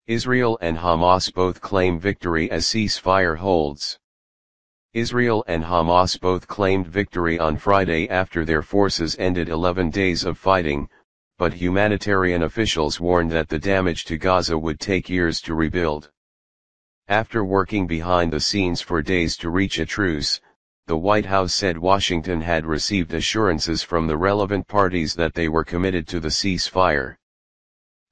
Israel and Hamas both claim victory as ceasefire holds. Israel and Hamas both claimed victory on Friday after their forces ended 11 days of fighting, but humanitarian officials warned that the damage to Gaza would take years to rebuild. After working behind the scenes for days to reach a truce, the White House said Washington had received assurances from the relevant parties that they were committed to the ceasefire.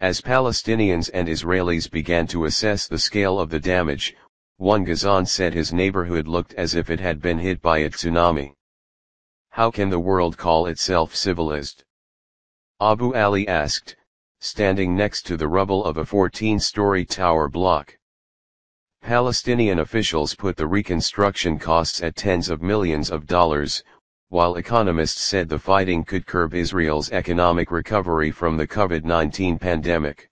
As Palestinians and Israelis began to assess the scale of the damage, one Gazan said his neighborhood looked as if it had been hit by a tsunami. How can the world call itself civilized? Abu Ali asked, standing next to the rubble of a 14-story tower block. Palestinian officials put the reconstruction costs at tens of millions of dollars, while economists said the fighting could curb Israel's economic recovery from the COVID-19 pandemic.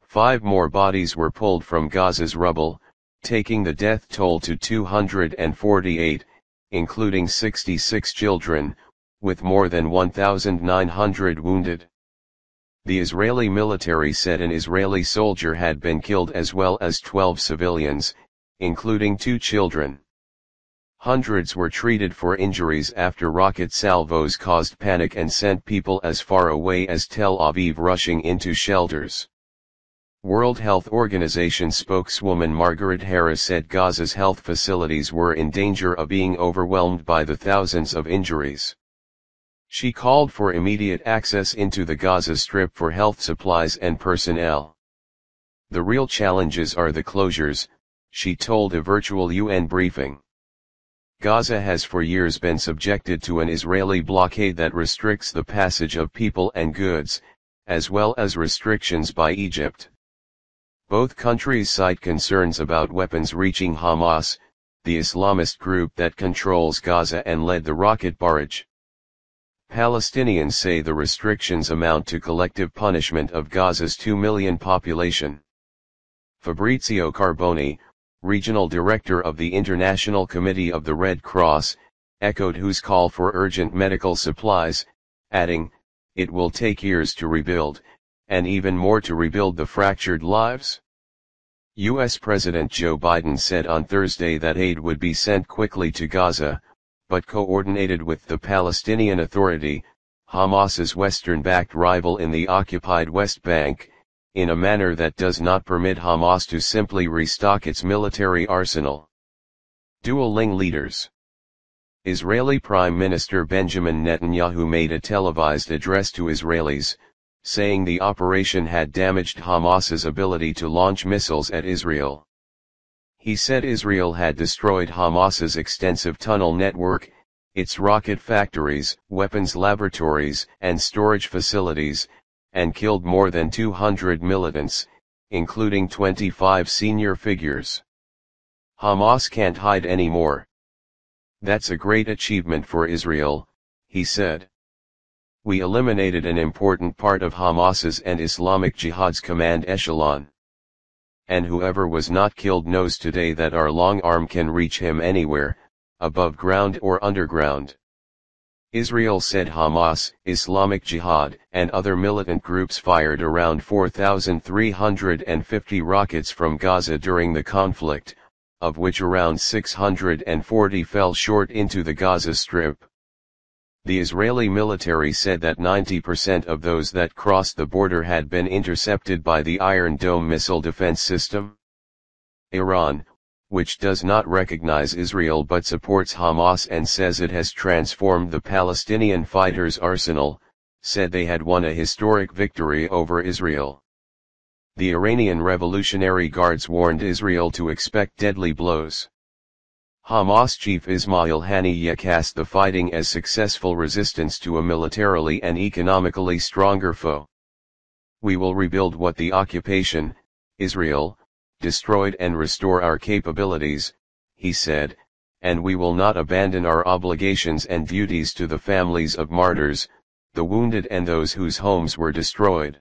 5 more bodies were pulled from Gaza's rubble, taking the death toll to 248, including 66 children, with more than 1,900 wounded. The Israeli military said an Israeli soldier had been killed as well as 12 civilians, including 2 children. Hundreds were treated for injuries after rocket salvos caused panic and sent people as far away as Tel Aviv rushing into shelters. World Health Organization spokeswoman Margaret Harris said Gaza's health facilities were in danger of being overwhelmed by the thousands of injuries. She called for immediate access into the Gaza Strip for health supplies and personnel. The real challenges are the closures, she told a virtual UN briefing. Gaza has for years been subjected to an Israeli blockade that restricts the passage of people and goods, as well as restrictions by Egypt. Both countries cite concerns about weapons reaching Hamas, the Islamist group that controls Gaza and led the rocket barrage. Palestinians say the restrictions amount to collective punishment of Gaza's 2 million population. Fabrizio Carboni, regional director of the International Committee of the Red Cross, echoed WHO's call for urgent medical supplies, adding, "It will take years to rebuild, and even more to rebuild the fractured lives." U.S. President Joe Biden said on Thursday that aid would be sent quickly to Gaza, but coordinated with the Palestinian Authority, Hamas's Western-backed rival in the occupied West Bank, in a manner that does not permit Hamas to simply restock its military arsenal. Dueling leaders. Israeli Prime Minister Benjamin Netanyahu made a televised address to Israelis, saying the operation had damaged Hamas's ability to launch missiles at Israel. He said Israel had destroyed Hamas's extensive tunnel network, its rocket factories, weapons laboratories, and storage facilities, and killed more than 200 militants, including 25 senior figures. Hamas can't hide anymore. That's a great achievement for Israel, he said. We eliminated an important part of Hamas's and Islamic Jihad's command echelon. And whoever was not killed knows today that our long arm can reach him anywhere, above ground or underground. Israel said Hamas, Islamic Jihad, and other militant groups fired around 4,350 rockets from Gaza during the conflict, of which around 640 fell short into the Gaza Strip. The Israeli military said that 90% of those that crossed the border had been intercepted by the Iron Dome missile defense system. Iran, which does not recognize Israel but supports Hamas and says it has transformed the Palestinian fighters' arsenal, said they had won a historic victory over Israel. The Iranian Revolutionary Guards warned Israel to expect deadly blows. Hamas chief Ismail Haniyeh cast the fighting as successful resistance to a militarily and economically stronger foe. We will rebuild what the occupation, Israel, destroyed and restore our capabilities, he said, and we will not abandon our obligations and duties to the families of martyrs, the wounded and those whose homes were destroyed.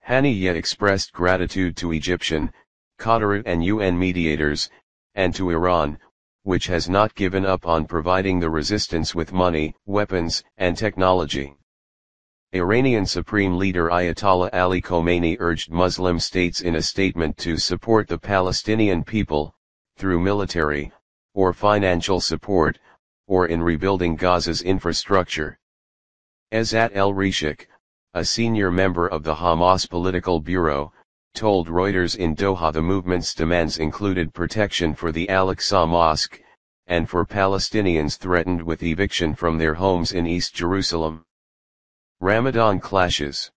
Haniyeh expressed gratitude to Egyptian, Qatari and UN mediators, and to Iran, which has not given up on providing the resistance with money, weapons, and technology. Iranian Supreme Leader Ayatollah Ali Khamenei urged Muslim states in a statement to support the Palestinian people, through military, or financial support, or in rebuilding Gaza's infrastructure. Ezat el-Rishik, a senior member of the Hamas political bureau, told Reuters in Doha the movement's demands included protection for the Al-Aqsa Mosque, and for Palestinians threatened with eviction from their homes in East Jerusalem. Ramadan clashes.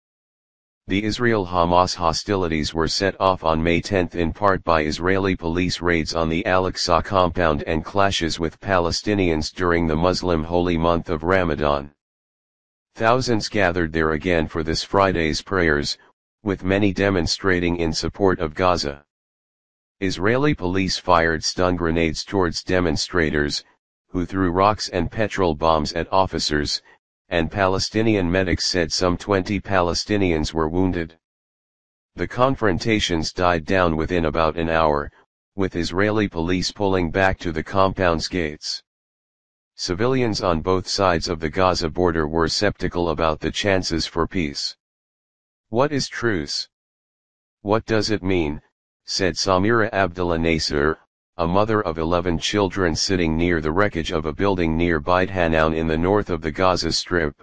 The Israel-Hamas hostilities were set off on May 10 in part by Israeli police raids on the Al-Aqsa compound and clashes with Palestinians during the Muslim holy month of Ramadan. Thousands gathered there again for this Friday's prayers, with many demonstrating in support of Gaza. Israeli police fired stun grenades towards demonstrators, who threw rocks and petrol bombs at officers, and Palestinian medics said some 20 Palestinians were wounded. The confrontations died down within about an hour, with Israeli police pulling back to the compound's gates. Civilians on both sides of the Gaza border were skeptical about the chances for peace. What is truce? What does it mean? Said Samira Abdullah Nasser, a mother of 11 children sitting near the wreckage of a building near Beit Hanoun in the north of the Gaza Strip.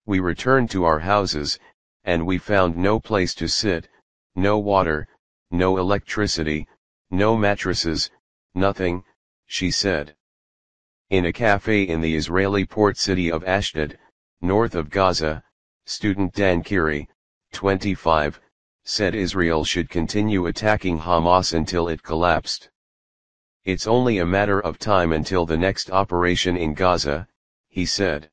We returned to our houses, and we found no place to sit, no water, no electricity, no mattresses, nothing, she said. In a cafe in the Israeli port city of Ashdod, north of Gaza, student Dan Kiri, 25, said Israel should continue attacking Hamas until it collapsed. It's only a matter of time until the next operation in Gaza, he said.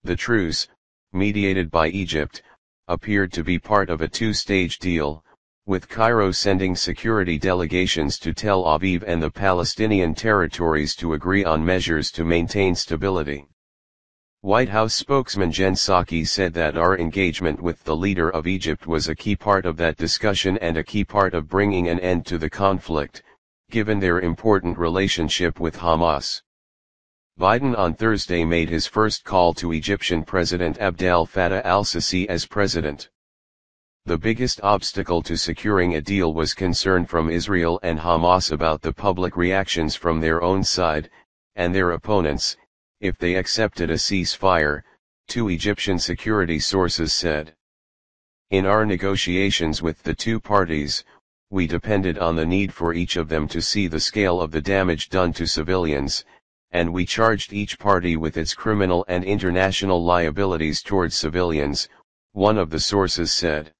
The truce, mediated by Egypt, appeared to be part of a two-stage deal, with Cairo sending security delegations to Tel Aviv and the Palestinian territories to agree on measures to maintain stability. White House spokesman Jen Psaki said that our engagement with the leader of Egypt was a key part of that discussion and a key part of bringing an end to the conflict, given their important relationship with Hamas. Biden on Thursday made his first call to Egyptian President Abdel Fattah al-Sisi as president. The biggest obstacle to securing a deal was concern from Israel and Hamas about the public reactions from their own side, and their opponents, if they accepted a ceasefire, two Egyptian security sources said. In our negotiations with the two parties, we depended on the need for each of them to see the scale of the damage done to civilians, and we charged each party with its criminal and international liabilities towards civilians, one of the sources said.